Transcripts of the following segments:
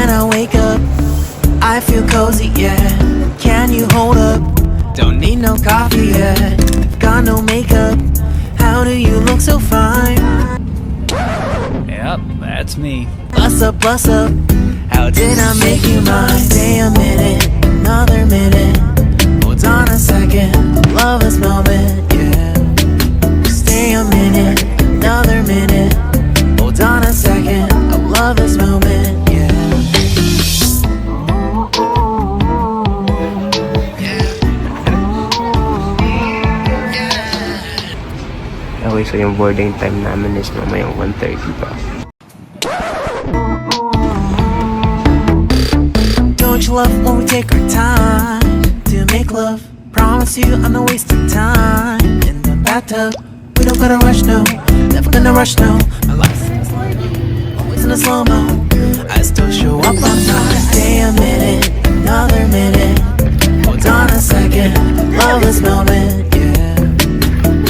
when I wake up, I feel cozy, yeah. Can you hold up? Don't need no coffee yet. Got no makeup. How do you look so fine? Yep, that's me. Bust up, bust up. How did I make you mine? Stay a minute, another minute. Hold on a second, love this moment, yeah. Stay a minute, another minute. Hold on a second, I love this moment, yeah. Okay, so yung boarding time namin is mamayang 1:30 pa. Don't you love when we take our time to make love? Promise you I'm not wasting time in the bathtub. We don't gotta rush, no. Never gonna rush, no. My life is always in a slow-mo. I still show up on time. Stay a minute, another minute. Hold on a second, love this moment, yeah.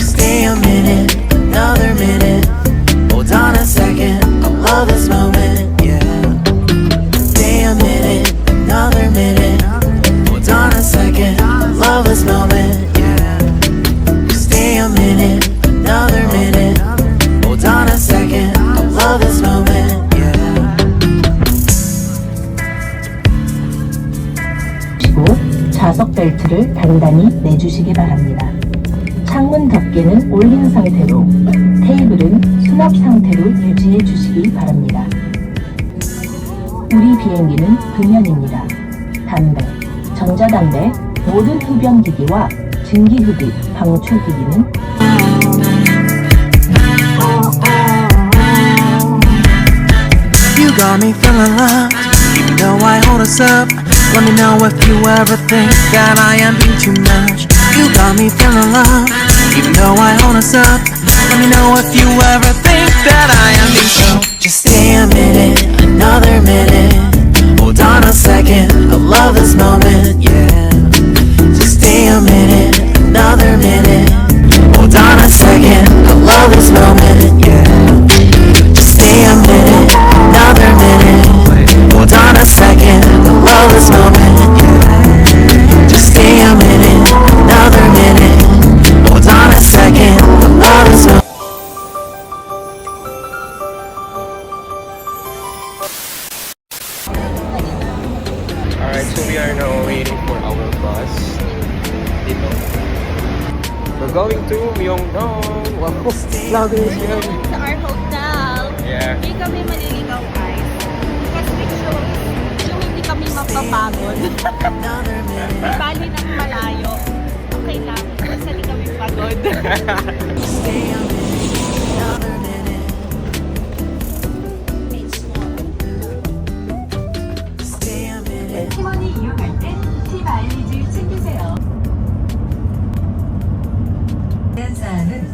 Stay a minute, another minute. Hold on a second, I love this moment, yeah. Stay a minute, another minute. Hold on a second, love this moment, yeah. Stay a minute, another minute. Hold on a second, I love this moment, yeah. 좌석 벨트를 단단히 내주시기 바랍니다. 창문 덮개는 올린 상태로, 테이블은 수납 상태로 유지해 주시기 바랍니다. 우리 비행기는 금연입니다. 담배, 전자담배, 모든 흡연기기와 증기흡입, 방출기기는 You got me feeling loved, even though I hold us up. Let me know if you ever think that I am being too much. You got me feeling loved, even though I hold us up. Let me know if you ever think that I am being so. Just stay a minute, another minute. Hold on a second, I love this moment, yeah. Just stay a minute, another minute. Hold on a second, I love this moment, yeah. Just stay a minute, another minute. Hold on a second, I love this moment, yeah. Just stay a minute, another minute. Hold on a second, I love this moment. Alright, so we are now waiting for our bus. Dito. We're going to Myeongdong. Wow, vloggers yan. To our hotel. Yeah. Hindi kami maliligaw, guys. Because we chose yung hindi kami mapapagod. Bali ng malayo. Okay lang. Basta hindi kami pagod. Stay a minute, another minute. Stay a minute. 팀원이 이용할 때 팁 알리지 챙기세요. 대한 사항은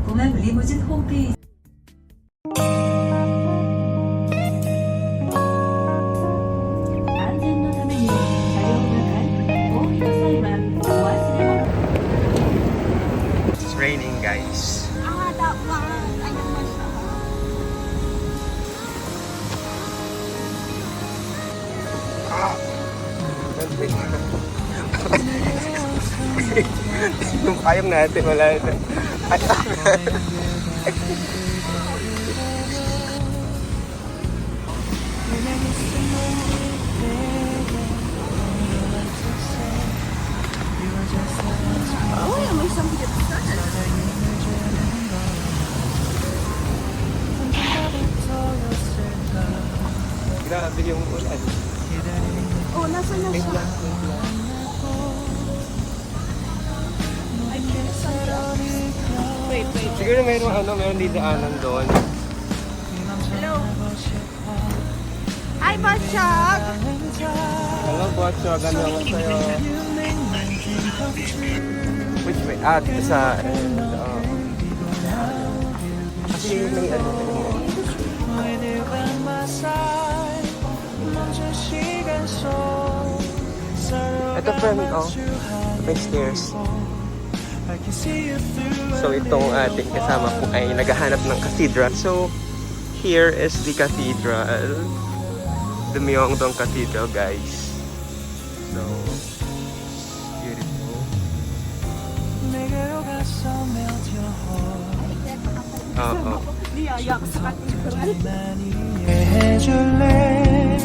공항 리무진 홈페이지 It's raining, guys. Ah, that one. Ayun mo siya. Yung payong natin, wala na. Uy, may isang gitsan. Grabe yung ulan. Oh, nasa na siya? Wait. Siguro meron didaanan doon. Hello. Hi, Bachag! Hello, Bocho. Ganda ko sa'yo. Which way? Ah, dito sa... kasi may ano. Ito friend, oh. May stairs. So itong ating kasama po ay naghahanap ng cathedral. So here is the cathedral. the Myeongdong Cathedral, guys. So, beautiful. Oo. Niyaya ko sa cathedral. 해줄래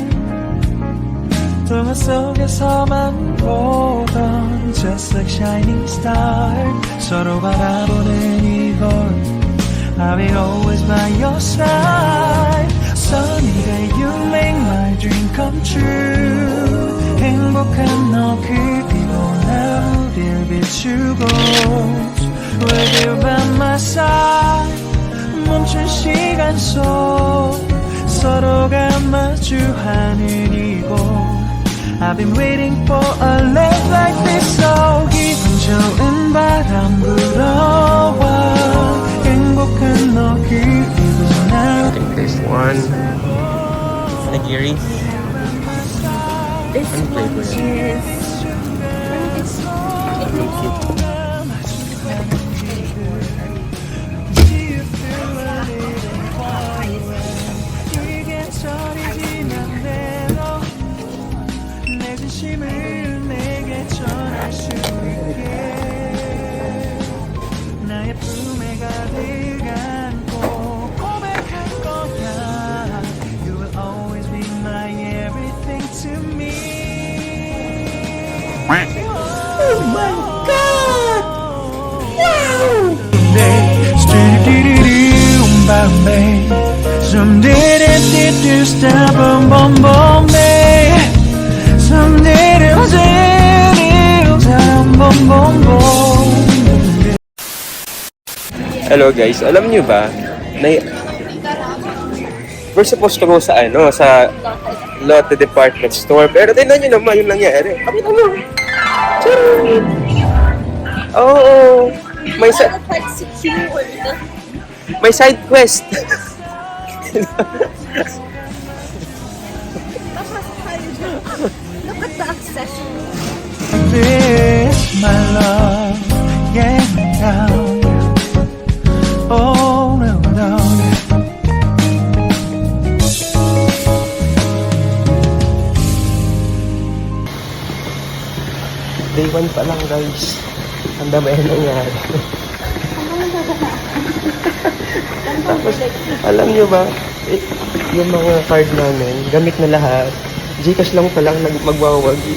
동화 속에서만 보던 Just like shining star 서로 바라보는 이곳 I'll be always by your side Sunny day you make my dream come true 행복한 너 그리고 나 우릴 비추고 With you by my side 멈춘 시간 속 서로가 마주하는 이곳 I've been waiting for a love like this So 기분 좋은 바람 불어와 행복한 너 그리고 나 I think this one. Nagiri. This Anong flavor yan? 내 진심을 내게 전할 수 있게 나의 품에 가득 안고 고백할 거야 You will always be my everything to me Oh my God! Wow! Bombay, some did it, stop, boom, boom, boom, some did it, boom, boom, boom. Hello guys, alam niyo ba na we're supposed to go sa sa Lotte Department Store, pero tingnan niyo naman yung nangyari. Kapita mo. Charon! Oo. May side quest. Look at the accession. This, my love, yeah, down. Oh, no, no. Day 1 pa lang guys. Ang dami na nangyari. Tapos, alam nyo ba, yung mga card namin, gamit na lahat. Gcash lang palang magwawagi.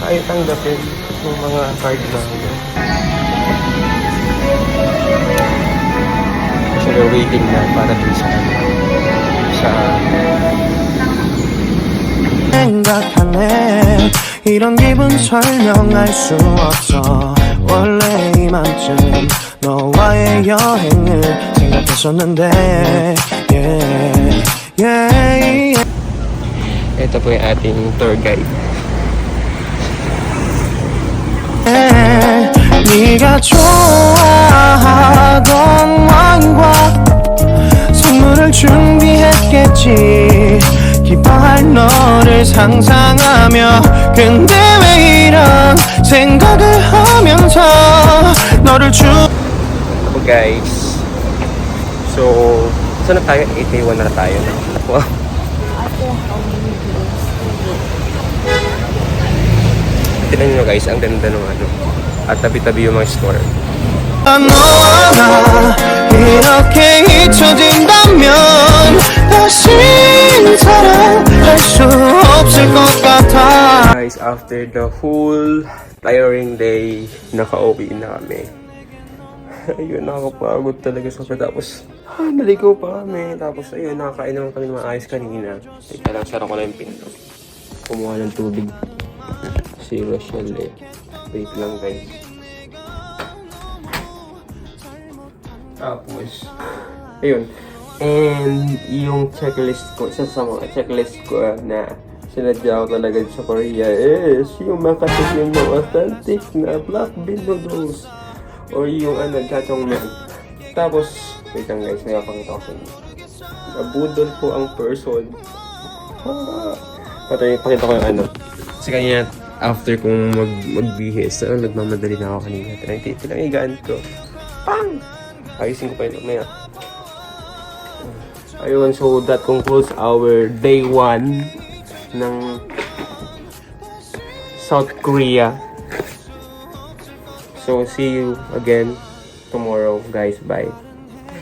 Ayaw tanggapin yung mga card namin. So, we're waiting na para dun sa 생각하네 이런 기분 설명할 수 없어 원래 이맘쯤 너와의 여행을 생각했었는데 yeah, yeah, yeah. ito po yung ating tour guide. 네가 좋아하던 왕과 선물을 준비했겠지 기뻐할 너를 상상하며 근데 왜 이런 생각을 하면서 너를 Ako guys. So, saan na tayo? 8A1 na tayo. Wow. Tignan nyo guys, ang ganda ng at tabi-tabi yung mga store. 너와 나 이렇게 잊혀진다면 다시 사랑할 수 없을 것 같아 Guys, after the whole tiring day, naka-uwi na kami. Ayun, nakakapagod talaga sa tapos naligo pa kami. Tapos ayun, nakakain naman kami ng mga ayos kanina. Teka lang, sarang ko na yung pinto. Kumuha ng tubig. Si Rochelle eh. Wait lang guys. Tapos, ayun. And yung checklist ko, isa sa mga checklist ko na sinadya ko talaga sa Korea is yung makatikim ng authentic na black bean noodles or yung jjajangmyeon. Tapos, wait lang guys, nakapakita ko sa inyo. Nabudol po ang person. Pakita ko yung Kasi kanya, after kong magbihis, nagmamadali na ako kanina. Tinangigaan ko. Pang! Ayusin ko pa yun. Maya. Ayun, so that concludes our day 1 ng South Korea. So see you again tomorrow, guys. Bye.